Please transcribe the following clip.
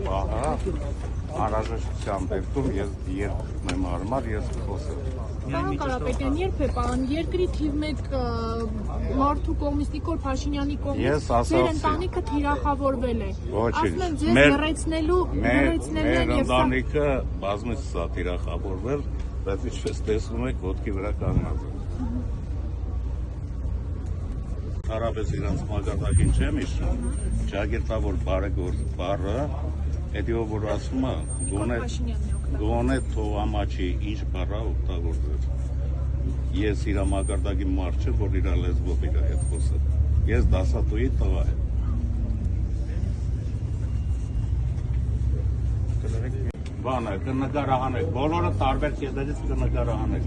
պահը անհրաժեշտության դեպքում ես երկրում եմ հարմար, ես խոսեմ։ Պարոն Կարապետյան, երբ է պարոն երկրի թիվ 1 մարդու կողմից Նիկոլ Փաշինյանի կողմից ձեր ընտանիքը թիրախավորվել է։ Ասում են ձեզ լրացնելու Մեր ընտանիքը բազմից է թիրախավորվել, բայց ինչպես տեսնում եք, ոտքի վրա կանգնած է։ Հարաբես իրանց մակարդակին չեմ իշում, ճակերտավոր բարեգործ բառը, հետո որ ասում է, գոնե թողամաչի ինչ բառա օգտագործեց։ Ես իր մակարդակի մարդ չեմ, որ իր լեզվով իր հետ խոսեմ։ Ես դասատուի տղա եմ։ Բանը, կնկարահանեք, բոլորը տարբեր կետերից կնկարահանեք։